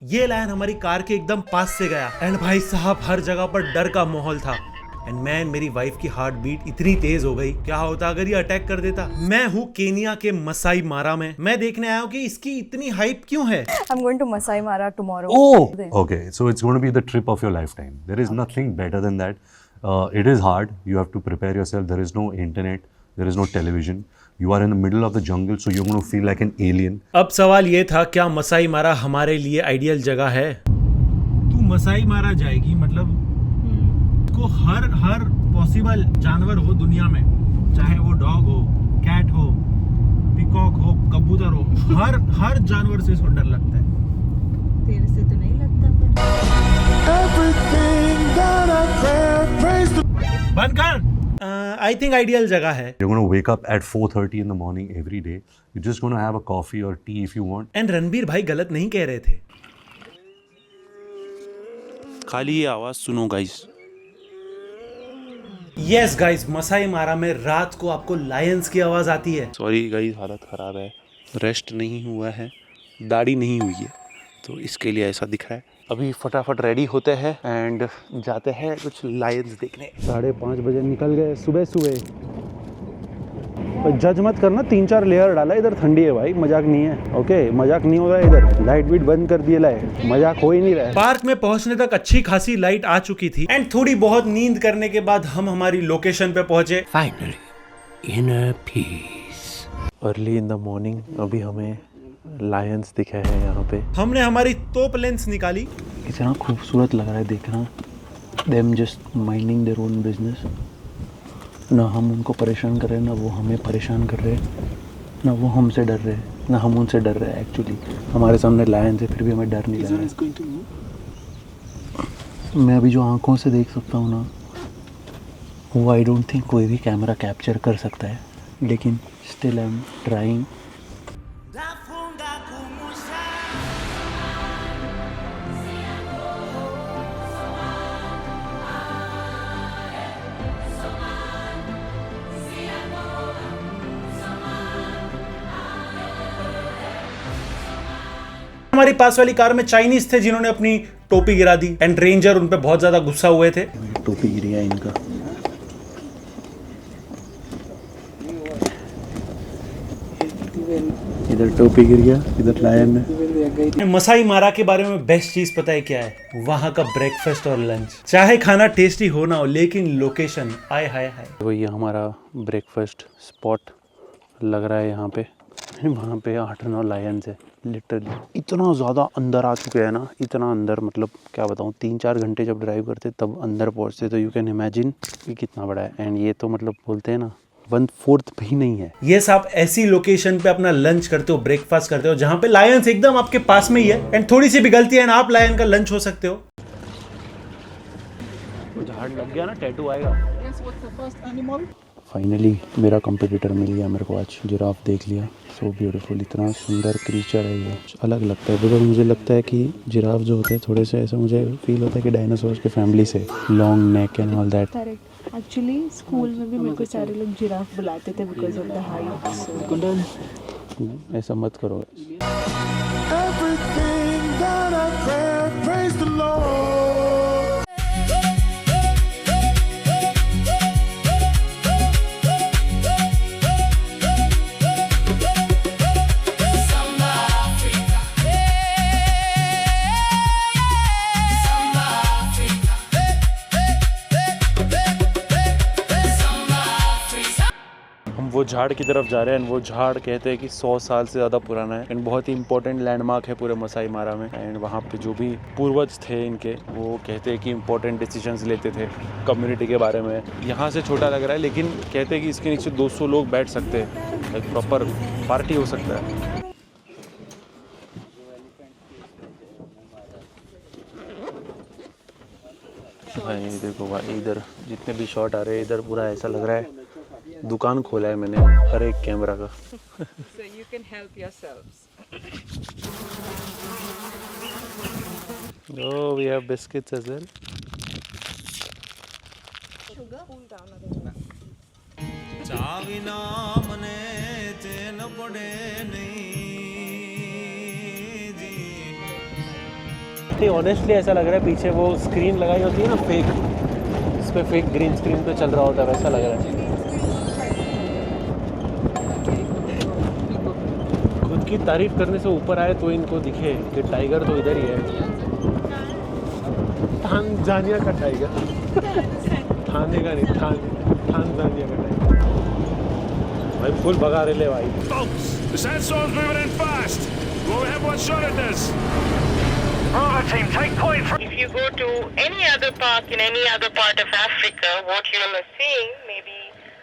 ये लायन हमारी कार के एकदम पास से गया एंड भाई साहब हर जगह पर डर का माहौल था। एंड मैन मेरी वाइफ की हार्ट बीट इतनी तेज हो गई, क्या होता अगर ये अटैक कर देता। मैं हूँ केनिया के मसाई मारा में। मैं देखने आया हूँ कि इसकी इतनी हाइप क्यों है। I'm going to Masai Mara tomorrow. Oh, okay. So it's going to be the trip of your lifetime. There is nothing better than that. It is hard. You have to prepare yourself. There is no internet. There is no television. You are in the middle of the jungle, so you're going to feel like an alien. अब सवाल ये था, क्या मसाई मारा हमारे लिए ideal जगह है। तू मसाई मारा जाएगी मतलब को हर पॉसिबल जानवर हो दुनिया में, चाहे वो डॉग हो, कैट हो, पिकॉक हो, कबूतर हो, हर जानवर से इसको डर लगता है। तेरे से तो नहीं लगता। बंद कर। आई थिंक आइडियल जगह है। You're going to wake up at 4:30 in the morning every day. You're just going to have a coffee or tea if you want. And Ranbir भाई गलत नहीं कह रहे थे। खाली ये आवाज सुनो गाइस। यस गाइस, मसाई मारा में रात को आपको लायंस की आवाज आती है। सॉरी गाइस, हालत खराब है, रेस्ट नहीं हुआ है, दाढ़ी नहीं हुई है, तो इसके लिए ऐसा दिख रहा है। अभी फटाफट रेडी होते हैं एंड जाते हैं कुछ लायंस देखने। 5:30 बजे निकल गए सुबह सुबह। जज मत करना, 3-4 लेयर डाला, इधर ठंडी है भाई, मजाक नहीं है। ओके, मजाक नहीं हो रहा है इधर। लाइट बीट बंद कर दिए लाए, मजाक हो ही नहीं रहा है। पार्क में पहुंचने तक अच्छी खासी लाइट आ चुकी थी एंड थोड़ी बहुत नींद करने के बाद हम हमारी लोकेशन पे पहुंचे। Finally in peace. Early in the morning अभी हमें लायंस दिखे हैं यहाँ पे। हमने हमारी तोप लेंस निकाली। इतना खूबसूरत लग रहा है देखना। Them just minding their own business. ना हम उनको परेशान कर रहे हैं, ना वो हमें परेशान कर रहे हैं, ना वो हमसे डर रहे हैं, ना हम उनसे डर रहे हैं। एक्चुअली हमारे सामने लायन है, फिर भी हमें डर नहीं लग रहा है। मैं अभी जो आंखों से देख सकता हूँ ना, वो आई डोंट थिंक कोई भी कैमरा कैप्चर कर सकता है, लेकिन स्टिल आई एम ट्राइंग। हमारी पास वाली कार में चाइनीज थे जिन्होंने अपनी टोपी गिरा दी एंड रेंजर उन पे बहुत ज्यादा गुस्सा हुए थे। टोपी गिर गया इनका। इधर टोपी गिर गया, इधर लायन है। मसाई मारा के बारे में बेस्ट चीज पता है क्या है? वहाँ का ब्रेकफास्ट और लंच। चाहे खाना टेस्टी हो ना हो, लेकिन लोकेशन आय हाय हाय। वो ये हमारा ब्रेकफास्ट स्पॉट लग रहा है यहाँ पे। वहाँ पे 8-9 लायंस है। लिटरली इतना ज़्यादा अंदर आ चुके हैं ना, इतना अंदर, मतलब क्या बताऊँ। 3-4 घंटे जब ड्राइव करते तब अंदर पहुँचते, तो यू कैन इमेजिन कि कितना बड़ा है। एंड ये तो मतलब बोलते हैं ना 1/4 भी नहीं है। ये आप ऐसी लोकेशन पे अपना लंच करते हो, ब्रेकफास्ट करते हो, जहाँ पे लायंस एकदम आपके पास में ही है एंड थोड़ी सी भी गलती है ना, आप लायन का लंच हो सकते हो। झाड़ लग गया ना, टैटू आएगा। फाइनली मेरा कंपटीटर मिल गया मेरे को आज। जिराफ देख लिया, सो ब्यूटीफुल, इतना सुंदर क्रीचर है ये। अलग लगता है बिकॉज मुझे लगता है कि जिराफ जो होते हैं थोड़े से ऐसा, मुझे फील होता है कि डायनासोर्स के फैमिली से, long neck and all that. Correct. Actually school में भी मेरे को सारे लोग जिराफ बुलाते थे बिकॉज ऑफ द हाइट। ऐसा मत करो। वो झाड़ की तरफ जा रहे हैं। वो झाड़ कहते हैं कि 100 साल से ज़्यादा पुराना है एंड बहुत ही इंपॉर्टेंट लैंडमार्क है पूरे मसाई मारा में। एंड वहाँ पे जो भी पूर्वज थे इनके, वो कहते हैं कि इंपॉर्टेंट डिसीजंस लेते थे कम्युनिटी के बारे में। यहाँ से छोटा लग रहा है, लेकिन कहते हैं कि इसके नीचे 200 लोग बैठ सकते हैं, एक प्रॉपर पार्टी हो सकता है। भाई देखो भाई, इधर जितने भी शॉट आ रहे हैं, इधर पूरा ऐसा लग रहा है दुकान खोला है मैंने हर एक कैमरा का। So you can help yourselves. Oh, we have biscuits as well. Sugar? Cool down a little bit. चाविना मने चैन पड़े नहीं जी, नहीं ऑनेस्टली ऐसा लग रहा है पीछे वो स्क्रीन लगाई होती है ना फेक, इस पे फेक ग्रीन स्क्रीन पे चल रहा होता है वैसा लग रहा है। खुद की तारीफ करने से ऊपर आए तो इनको दिखे कि टाइगर तो इधर ही है, तांजानिया का टाइगर। थाने का नहीं, तांजानिया का टाइगर। भाई फुल भगा रहे ले भाई। Folks, the sandstorm's moving in fast. We'll have one shot at this. Bravo team, take point from... If you go to any other park in any other part of Africa, what you are seeing may be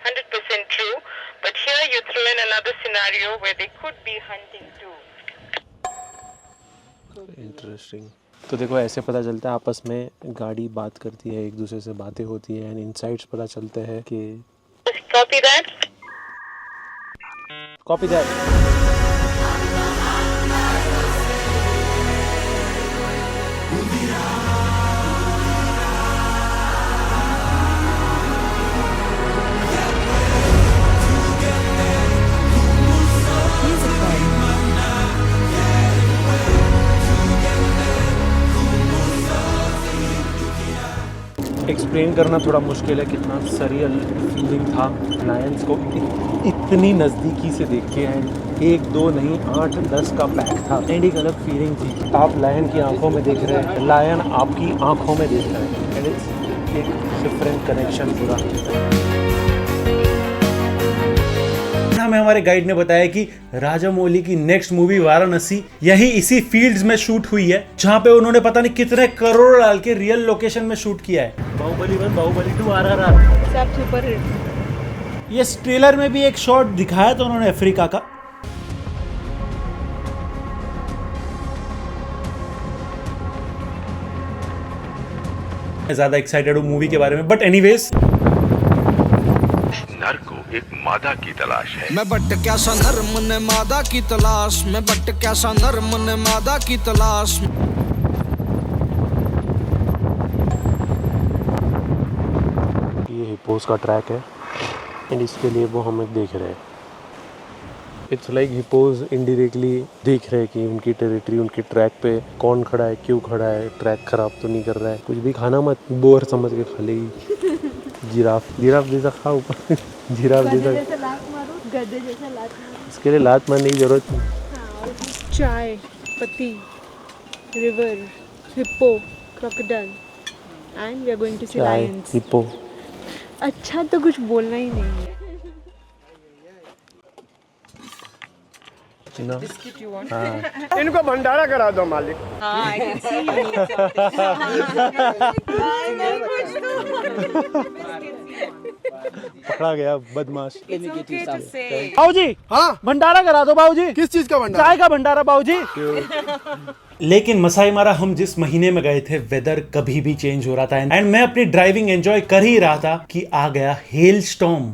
100% true, but here you throw in another scenario where they could be hunting too. Interesting. तो देखो ऐसे पता चलता है आपस में गाड़ी बात करती है, एक दूसरे से बातें होती है एंड इनसाइट्स पता चलते हैं कि Copy that? Copy that. Explain करना थोड़ा मुश्किल है कितना सरियल फीलिंग था लायंस को इतनी नज़दीकी से देख के एंड 1 2 नहीं 8 10 का पैक था एंड एक अलग फीलिंग थी। आप लायन की आंखों में देख रहे हैं, लायन आपकी आंखों में देख रहे हैं एंड इट्स एक डिफरेंट कनेक्शन पूरा। हमें हमारे गाइड ने बताया कि राजामौली की नेक्स्ट मूवी वाराणसी यही इसी फील्ड्स में शूट हुई है, जहां पे उन्होंने पता नहीं कितने करोड़ डाल के रियल लोकेशन में शूट किया है। बाहुबली 1 बाहुबली 2 RRR सब सुपर हिट। ये ट्रेलर में भी एक शॉट दिखाया था उन्होंने अफ्रीका का। मैं ज्यादा एक्साइटेड हूँ मूवी के बारे में, बट एनीवेज नर को एक मादा की तलाश है। मैं बट क्या सा नर्म ने मादा की तलाश में, बट क्या सा नर्म ने मादा की तलाश में। ये हिप्पोस का ट्रैक है एंड इसके लिए वो हमें देख रहे हैं। इट्स लाइक हिप्पोस इनडायरेक्टली देख रहे हैं कि उनकी टेरिटरी उनके ट्रैक पे कौन खड़ा है, क्यों खड़ा है, ट्रैक खराब तो नहीं कर रहा है, कुछ भी खाना मत बोर समझ के खा लेगी। जिराफ जैसा खा ऊपर जिराफ जैसा गधे जैसा लात मारो। इसके लिए लात मारने की जरूरत नहीं। चाय, पत्ती, river, hippo, crocodile and we are going to see lions. Hippo अच्छा तो कुछ बोलना ही नहीं है। इनको भंडारा करा दो मालिक। पकड़ा गया बदमाश। बाबूजी, हाँ भंडारा करा दो बाबूजी। किस चीज का भंडारा? चाय का भंडारा बाबूजी। लेकिन मसाई मारा हम जिस महीने में गए थे वेदर कभी भी चेंज हो रहा था एंड मैं अपनी ड्राइविंग एंजॉय कर ही रहा था कि आ गया hello storm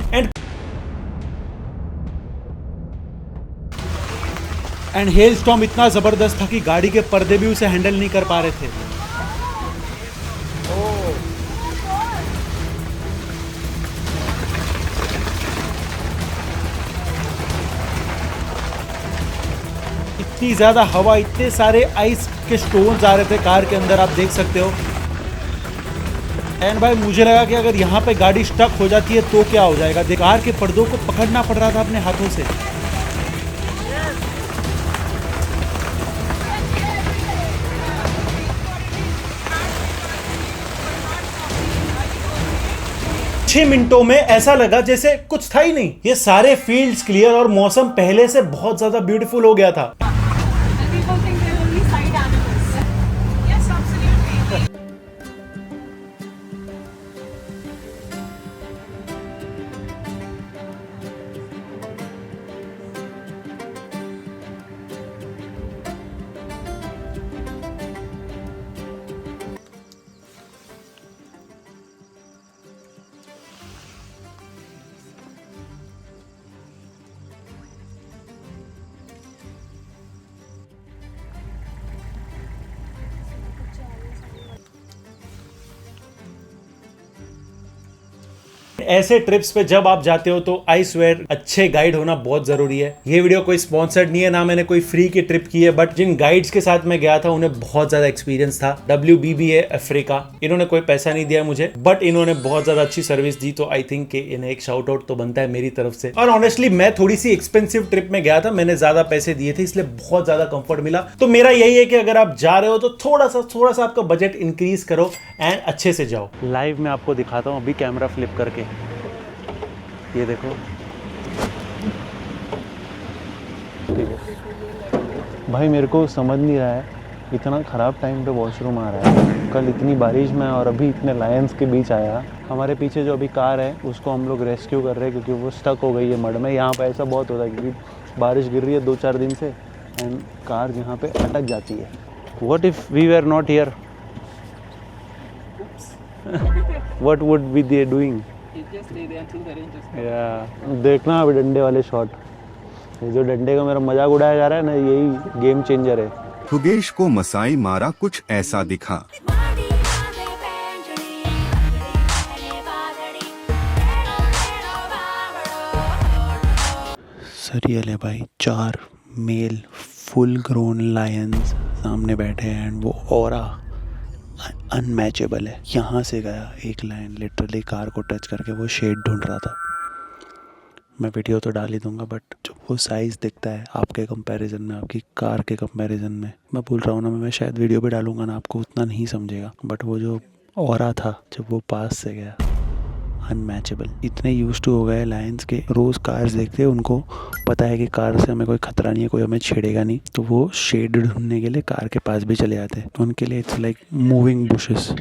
and hell storm इतना जबरदस्त था कि गाड़ी के पर्दे भी उसे हैंडल नहीं कर पा रहे थे। इतनी ज्यादा हवा, इतने सारे आइस के स्टोन्स आ रहे थे कार के अंदर, आप देख सकते हो। एंड भाई मुझे लगा कि अगर यहाँ पे गाड़ी स्टक हो जाती है तो क्या हो जाएगा। कार के पर्दों को पकड़ना पड़ रहा था अपने हाथों से। छह मिनटों में ऐसा लगा जैसे कुछ था ही नहीं। ये सारे फील्ड्स क्लियर और मौसम पहले से बहुत ज्यादा ब्यूटीफुल हो गया था। ऐसे ट्रिप्स पे जब आप जाते हो तो आई स्वेयर अच्छे गाइड होना बहुत जरूरी है। ये वीडियो कोई स्पॉन्सर्ड नहीं है, ना मैंने कोई फ्री की ट्रिप की है, बट जिन गाइड्स के साथ मैं गया था उन्हें बहुत ज्यादा एक्सपीरियंस था। WBBA अफ्रीका, इन्होंने कोई पैसा नहीं दिया मुझे, बट इन्होंने बहुत ज्यादा अच्छी सर्विस दी, तो आई थिंक इन्हें एक शाउट आउट तो बनता है मेरी तरफ से। और ऑनेस्टली मैं थोड़ी सी एक्सपेंसिव ट्रिप में गया था, मैंने ज्यादा पैसे दिए थे, इसलिए बहुत ज्यादा कंफर्ट मिला। तो मेरा यही है कि अगर आप जा रहे हो तो थोड़ा सा आपका बजट इंक्रीज करो एंड अच्छे से जाओ। लाइव में आपको दिखाता हूँ अभी कैमरा फ्लिप करके, ये देखो। ठीक है भाई, मेरे को समझ नहीं रहा है, इतना ख़राब टाइम पे वॉशरूम आ रहा है। कल इतनी बारिश में और अभी इतने लायंस के बीच आया। हमारे पीछे जो अभी कार है उसको हम लोग रेस्क्यू कर रहे हैं क्योंकि वो स्टक हो गई है मड में। यहाँ पे ऐसा बहुत होता है क्योंकि बारिश गिर रही है 2-4 दिन से एंड कार यहाँ पे अटक जाती है। What if we were not here, what would they be doing? देखना अभी डंडे वाले शॉट, जो डंडे का मेरा मजाक उड़ाया जा रहा है ना, यही गेम चेंजर है। खुगेश को मसाई मारा कुछ ऐसा दिखा। सरियल है भाई, 4 मेल फुल ग्रोन लायंस सामने बैठे हैं एंड वो ऑरा अनमैचेबल है। यहाँ से गया एक लायन लिटरली कार को टच करके वो शेड ढूंढ रहा था। मैं वीडियो तो डाल ही दूंगा, बट जो वो साइज़ दिखता है आपके कंपैरिजन में, आपकी कार के कंपैरिजन में, मैं बोल रहा हूँ ना, मैं शायद वीडियो भी डालूंगा ना, आपको उतना नहीं समझेगा, बट वो जो ऑरा था जब वो पास से गया, अनमैचेबल। इतने यूज टू हो गए लायंस के, रोज़ कार्स देखते हैं, उनको पता है कि कार से हमें कोई खतरा नहीं है, कोई हमें छेड़ेगा नहीं, तो वो शेड ढूंढने के लिए कार के पास भी चले जाते हैं। तो उनके लिए इट्स लाइक मूविंग बुशेस।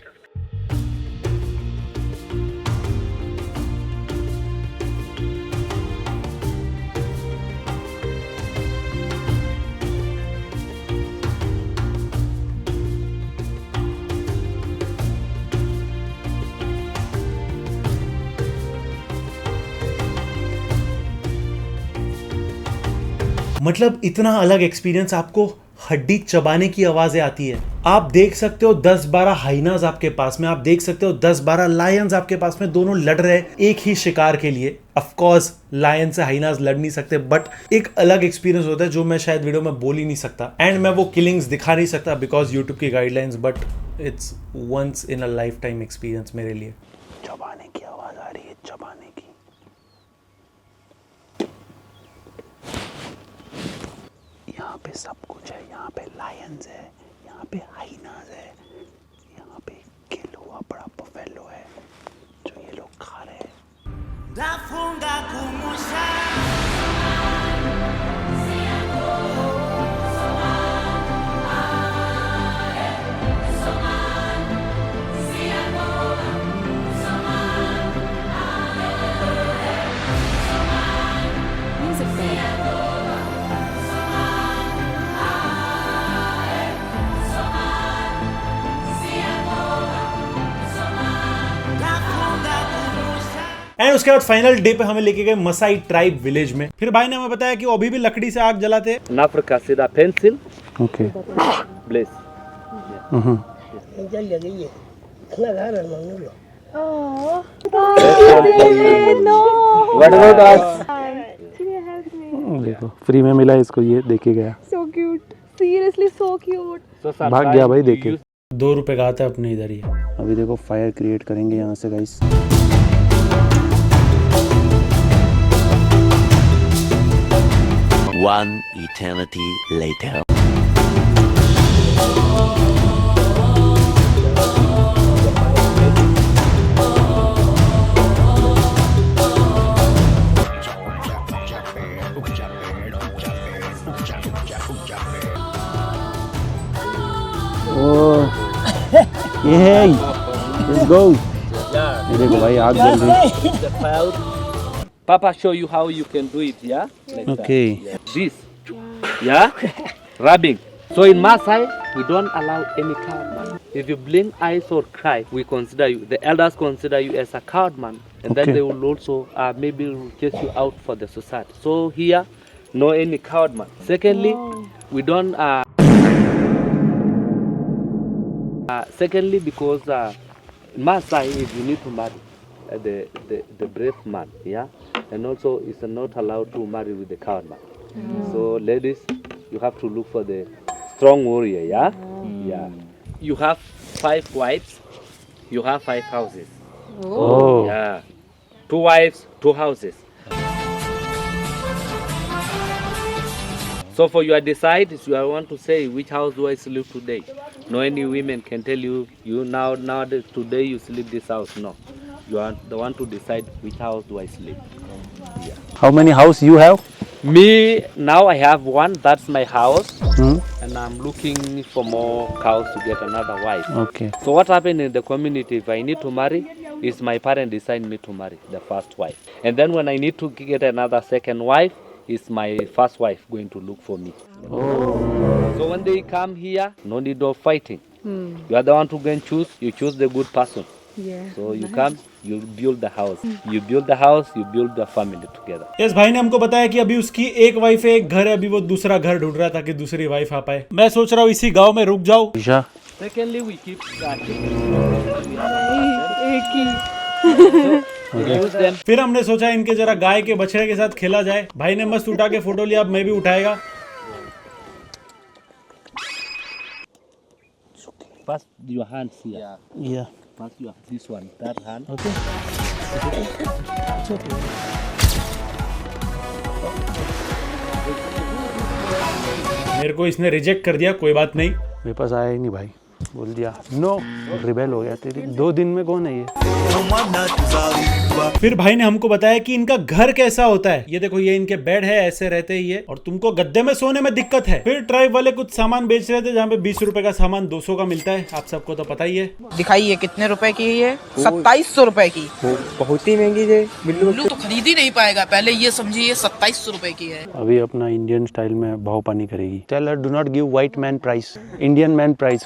मतलब इतना अलग एक्सपीरियंस, आपको हड्डी चबाने की आवाजें आती है। आप देख सकते हो 10-12 हाइनास आपके पास में, आप देख सकते हो 10-12 लायंस आपके पास में, दोनों लड़ रहे हैं एक ही शिकार के लिए। ऑफ कोर्स लायन से हाइनास लड़ नहीं सकते, बट एक अलग एक्सपीरियंस होता है जो मैं शायद वीडियो में बोल ही नहीं सकता, एंड मैं वो किलिंग्स दिखा नहीं सकता बिकॉज यूट्यूब की guidelines, but it's once in a lifetime experience मेरे लिए। चबाने की आवाज़ आ रही है, चबाने की। यहाँ पे सब कुछ है, यहाँ पे लायंस है, यहाँ पे हाइनास है, यहाँ पे किल हुआ बड़ा बफेलो है जो ये लोग खा रहे हैं। एंड उसके बाद फाइनल डे पे हमें लेके गए मसाई ट्राइब विलेज में। फिर भाई ने हमें बताया कि वो अभी भी लकड़ी से आग जलाते हैं। Nafrka sida pencil. Okay. Bless. What about us? देखो फ्री में मिला इसको, ये देखे गया। So cute. Seriously, so cute. भाग गया भाई देखे। 2 रुपए का आता है अपने इधर ही। अभी देखो फायर क्रिएट करेंगे यहाँ से guys. One eternity later. Yay! Let's go. ये देखो भाई आग जल रही। Papa show you how you can do it, yeah? Like Okay. that. This, yeah? Rubbing. So in Maasai, we don't allow any coward man. If you blink eyes or cry, we consider you, the elders consider you as a coward man. And then Okay. they will also maybe chase you out for the society. So here, no any coward man. Secondly, we don't, secondly because Maasai, if you need to marry, the brave man, yeah, and also is not allowed to marry with the coward man. So ladies, you have to look for the strong warrior, yeah, yeah. You have 5 wives, you have 5 houses. Oh. Yeah, 2 wives, 2 houses. So for you decide, if you want to say which house do I sleep today. No any women can tell you now today you sleep this house. No, you are the one to decide which house do I sleep. Yeah. How many house you have? Me now I have one. That's my house, Hmm? and I'm looking for more cows to get another wife. Okay. So what happened in the community? If I need to marry, is my parents decide me to marry the first wife, and then when I need to get another second wife, is my first wife going to look for me. Oh. So when they come here, no need of fighting. You are the one to go and choose. You choose the good person. Yeah. So you come, you build the house. You build the house, you build the family together. Yes भाई ने हमको बताया कि अभी उसकी एक wife है, एक घर है, अभी वो दूसरा घर ढूंढ रहा था कि दूसरी वाइफ आ पाए। मैं सोच रहा हूँ इसी गांव में रुक जाऊँ। Isha, Secondly, we keep use them. फिर हमने सोचा इनके जरा गाय के बछड़े के साथ खेला जाए। भाई ने मस्त उठा के फोटो लिया, अब मैं भी उठाएगा। First your hands here. yeah. First your this one, that hand. Okay. मेरे को इसने रिजेक्ट कर दिया, कोई बात नहीं। मेरे पास आया ही नहीं भाई, बोल दिया नो, रिबेल हो गया तेरी। 2 दिन में कौन है ये? फिर भाई ने हमको बताया कि इनका घर कैसा होता है। ये देखो, ये इनके बेड है, ऐसे रहते ही है, और तुमको गद्दे में सोने में दिक्कत है। फिर ट्राइब वाले कुछ सामान बेच रहे थे, जहाँ पे 20 रुपए का सामान 200 का मिलता है। आप सबको तो पता ही है। दिखाइए कितने रुपए की है? 2700 रुपए की। बहुत ही महंगी है। बिल्लू तो खरीद ही नहीं पाएगा, पहले ये समझिए 2700 रुपए की है। अभी अपना इंडियन स्टाइल में भाव पानी करेगी। Tell her do not give white man price, Indian man price.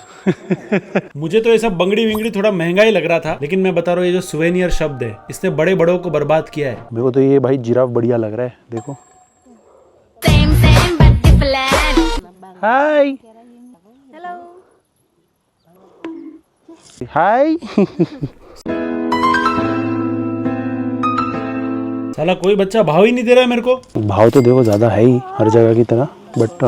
मुझे तो ये सब बंगड़ी विंगड़ी थोड़ा महंगा ही लग रहा था, लेकिन मैं बता रहा हूँ ये जो सुवेनियर शब्द है, इसने बड़े बड़ों को बर्बाद किया है। मेरे को तो ये भाई जिराफ बढ़िया लग रहा है, देखो। हाय हाय। साला कोई बच्चा भाव ही नहीं दे रहा है मेरे को। भाव तो देखो ज़्यादा है ही हर जगह की तरह, बट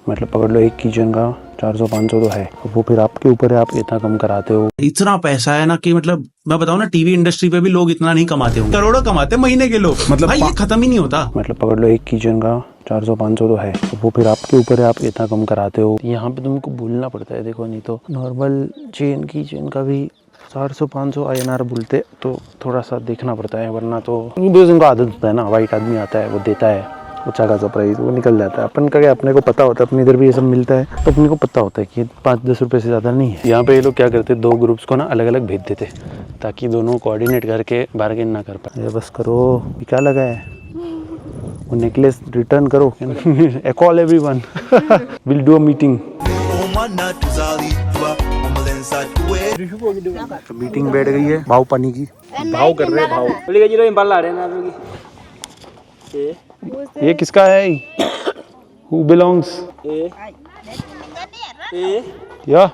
मतलब पकड़ लो एक किचन का 400-500 तो है। वो फिर आपके ऊपर है, आप इतना कम कराते हो। इतना पैसा है ना कि मतलब मैं बताऊं ना, टीवी इंडस्ट्री पे भी लोग इतना नहीं कमाते होंगे, करोड़ों कमाते महीने के लोग। मतलब भाई ये खत्म ही नहीं होता। मतलब पकड़ लो एक किचन का 400-500 तो है। वो फिर आपके ऊपर है, आप इतना कम कराते हो। यहाँ पे तुमको बोलना पड़ता है, देखो, नहीं तो नॉर्मल चेन की चेन का भी 400-500 INR बोलते तो थोड़ा सा देखना पड़ता है, वरना तो उनको आदत होता है ना। वाइट आदमी आता है, वो देता है अच्छा खासा प्राइस, वो निकल जाता है। अपन का क्या, अपने को पता होता है, अपने इधर भी ये सब मिलता है, तो अपने को पता होता है कि 5-10 रुपये से ज़्यादा नहीं है। यहाँ पे ये लोग क्या करते, 2 ग्रुप्स को ना अलग अलग भेज देते, ताकि दोनों कोऑर्डिनेट करके बार्गेन ना कर पाए। बस करो, क्या लगा है वो नेकलेस रिटर्न करो। Call everyone, will do a meeting. Meeting बैठ गई है भाव पानी की। भाव कर रहे हैं, भाव। ये किसका है? Who belongs? Yeah.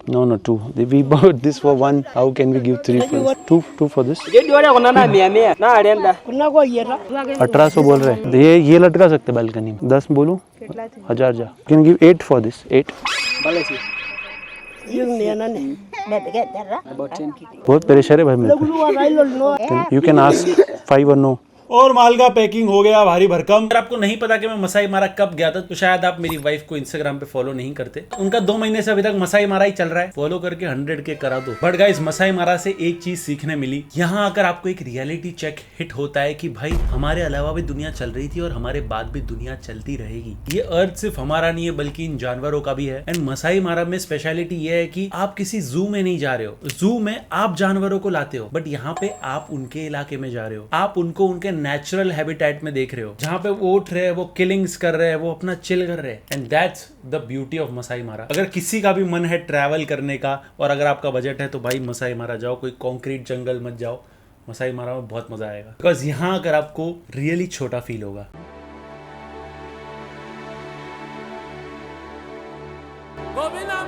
No, 2. We bought this for 1. How can we give 3 for this? 2 for this. 1800 बोल रहे हैं। ये लटका सकते बालकनी में। 10 बोलूं? 1000 जा। Can give 8 for this. 8. बहुत प्रेशर है भाई मेरे पे। You can ask 5 or no. और माल का पैकिंग हो गया भारी भरकम। अगर आपको नहीं पता कि मैं मसाई मारा कब गया था, तो शायद आप मेरी वाइफ को इंस्टाग्राम पे फॉलो नहीं करते। उनका 2 महीने से अभी तक मसाई मारा ही चल रहा है। फॉलो करके 100K करा दो। बट गाइस, मसाई मारा से एक चीज सीखने मिली। यहाँ आकर आपको एक रियलिटी चेक हिट होता है कि भाई हमारे अलावा भी दुनिया चल रही थी और हमारे बाद भी दुनिया चलती रहेगी। ये अर्थ सिर्फ हमारा नहीं है, बल्कि इन जानवरों का भी है। एंड मसाई मारा में स्पेशलिटी ये है कि आप किसी जू में नहीं जा रहे हो। जू में आप जानवरों को लाते हो, बट यहाँ पे आप उनके इलाके में जा रहे हो। आप उनको उनके नेचुरल हैबिटेट में देख रहे हो, जहाँ पे वो उठ रहे हैं, वो किलिंग्स कर रहे हैं, वो अपना चिल कर रहे हैं। And that's the beauty of Masai Mara. अगर किसी का भी मन है ट्रैवल करने का, और अगर आपका बजट है, तो भाई मसाई मारा जाओ। कोई कॉन्क्रीट जंगल मत जाओ, मसाई मारा में बहुत मजा आएगा। बिकॉज यहाँ अगर आपको रियली छोटा फील होगा। गोविंदा